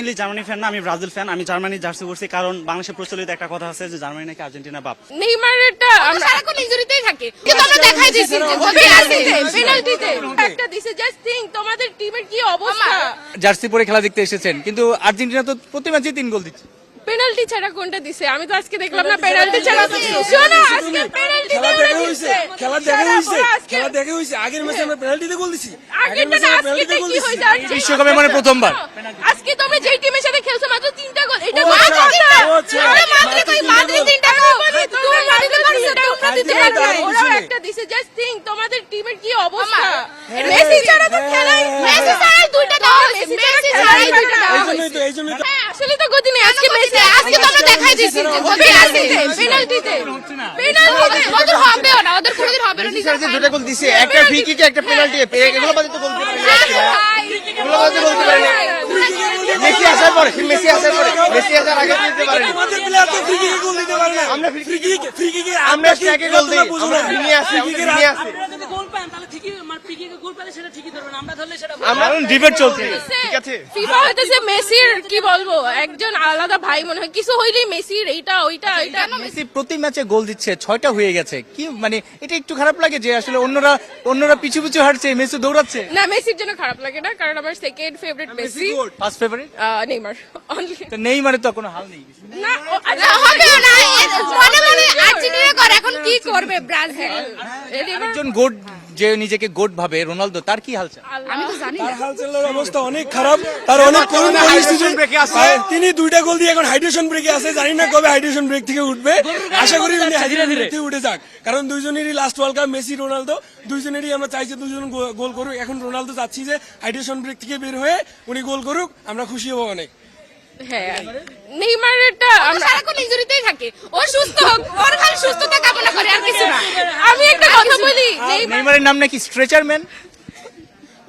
Mainly Germany fan না, আমি Brazil fan. আমি জার্মানির জার্সি পরছি কারণ বাংলাদেশে প্রচলিত একটা কথা আছে যে জার্মানি নাকি আর্জেন্টিনা বাপ। নেইমারটা আমরা সারাক্ষণ ইনজুরিতেই থাকে, কিন্তু আমরা দেখাই দিছি পেনাল্টিতে একটা দিছে। জাস্ট থিংক তোমাদের টিমের কি অবস্থা। জার্সি পরে খেলা দেখতে এসেছেন, কিন্তু আর্জেন্টিনা তো প্রতি ম্যাচে 3 গোল দিচ্ছে। পেনাল্টি ছাড়া কোনটা দিছে? আমি তো আজকে দেখলাম না পেনাল্টি ছাড়া। শোনো, আজকে পেনাল্টি খেলা দেখে হইছে আগের ম্যাচে আমরা পেনাল্টিতে গোল দিছি। বিশ্বকাপে মানে প্রথমবার। আজকে তোমরা যেই টিমের সাথে খেলছো মাত্র 3টা গোল। এটা মাত্র মাদ্রিদ 3টা গোল। তুমি মাদ্রিদে করছো তোমরা দিতে পারবে। ওরাও একটা দিছে। জাস্ট থিংক তোমাদের টিমের কি অবস্থা। মেসি ছাড়া তো খেলাই, মেসি ছাড়া দুইটা দাও, মেসি ছাড়া দুইটা দাও। এইজন্য তো আসলে তো গতি নেই আজকে মেসি। আজকে তো আমরা দেখাই দিছি যে গতি আছে পেনাল্টিতে। ওদের হবেও না, ওদের কোনোদিন হবে না। নিজের যে দুটো গোল দিছে, একটা ফ্রি কিকে একটা পেনাল্টি, এগুলো বাদে তো গোল দিতে পারে না। এগুলো বাদে গোল দিতে পারে না। মেসি আসার পরে মেসি আসার আগে দিতে পারে না। আমাদের প্লেয়ার তো ফ্রি কিকে গোল দিতে পারে না। আমরা ফ্রি কিকে আমরা স্ট্রাইকে গোল দেই, আমরা ফিনিয়ে আসি, ফিনিয়ে আসি। যদি গোল পান তাহলে ঠিকই ফ্রি কিকে গোল পেলে সেটা ঠিকই ধরবেন, আমরা ধরলে সেটা আমরা ডিবেট চলছে। ঠিক আছে, ফিফা হইতেছে মেসির কি বলবো একজন আলাদা ভাই মনে হয়। কিছু হইলেই মেসির এইটা ওইটা এটা। মেসি প্রতি ম্যাচে গোল দিচ্ছে, 6টা হয়ে গেছে। কি মানে এটা একটু খারাপ লাগে যে আসলে অন্যরা পিছু পিছু হাঁটছে, মেসি দৌড়াচ্ছে। না, মেসির জন্য খারাপ লাগে না, কারণ আমার second favourite Messi, first favourite Neymar only. তো নেইমারে তো কোনো হাল নেই। না হবে না, মনে মনে আর্জেন্টিনা করে, এখন কি করবে ব্রাজিল। একজন গোট যে নিজেকে গোট ভাবে, রোনালদো, তার কি হালচাল? আমি তো জানি তার হালচালের অবস্থা অনেক খারাপ, তার অনেক করুণ পরিস্থিতি। তিনি 2টা গোল দিয়ে এখন হাইড্রেশন ব্রেকে আছে, জানি না কবে হাইড্রেশন ব্রেক থেকে উঠবে। আশা করি উনি হাইড্রেশন ব্রেক থেকে উঠে যাক, কারণ দুইজনেরই last world cup, Messi Ronaldo দুইজনেরই আমরা চাইছি দুজন গোল করুক। এখন রোনালদো চাচ্ছি যে হাইড্রেশন ব্রেক থেকে বের হয়ে উনি গোল করুক, আমরা খুশি হবো অনেক। হ্যাঁ, নেইমারটা আমরা সারাক্ষণ ইনজুরিতেই থাকে। ও সুস্থ হোক, ওর খালি সুস্থতা কামনা করে, আর কিছু না। আমি একটা কথা বলি, নেইমারের নাম নাকি স্ট্রেচার ম্যান।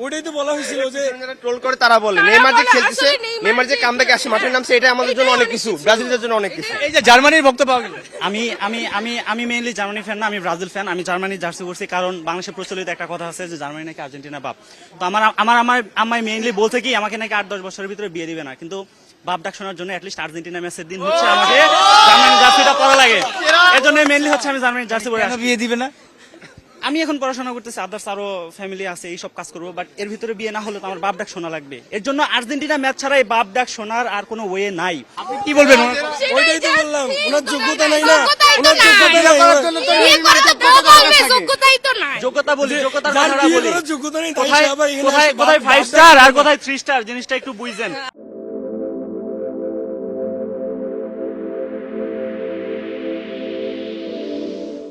ওটাই তো বলা হয়েছিল যে যারা ট্রোল করে তারা বলে নেইমার যে খেলতেছে, নেইমার যে কামব্যাক আসে মাঠের নামছে, এটা আমাদের জন্য অনেক কিছু, ব্রাজিলের জন্য অনেক কিছু। এই যে জার্মানির বক্তব্য পাওয়া গেল। আমি মেইনলি জার্মানি ফ্যান না, আমি ব্রাজিল ফ্যান। আমি জার্মানির জার্সি পরছি কারণ বাংলাদেশে প্রচলিত একটা কথা আছে যে জার্মানি নাকি আর্জেন্টিনা বাপ। তো আমার আম্মাই মেইনলি বলতে কি আমাকে নাকি 8-10 বছরের ভিতরে বিয়ে দিবে না, কিন্তু বাপ ডাক শোনার জন্য অ্যাটলিস্ট আর্জেন্টিনা ম্যাচের দিন হচ্ছে আমাকে জার্মানির জার্সিটা পরা লাগে। এজন্য মেইনলি হচ্ছে আমি জার্মানির জার্সি পরে কেন বিয়ে দিবে না? আমি এখন পড়াশোনা করতেছি, আদার্স আরো ফ্যামিলি আছে, এইসব কাজ করবো, বাট এর ভিতরে বিয়ে না হলে তো আমার বাপ ডাক শোনা লাগবে। এর জন্য আর্জেন্টিনা ম্যাচ ছাড়া এই বাপ ডাক শোনার আর কোনো ওয়ে নাই। আপনি কি বলবেন? ওইটাই তো বললাম, ওনার যোগ্যতা নাই না, ওনার যোগ্যতাই তো নাই। যোগ্যতা বলি, যোগ্যতার যার কথাটা বিয়ে বলি, করার যোগ্যতা নেই, তাই কোথায় সে আবার এখানে কোথায় আসে কোথায় বাপ 5 স্টার আর কোথায় 3 স্টার, জিনিসটা একটু বুঝছেন।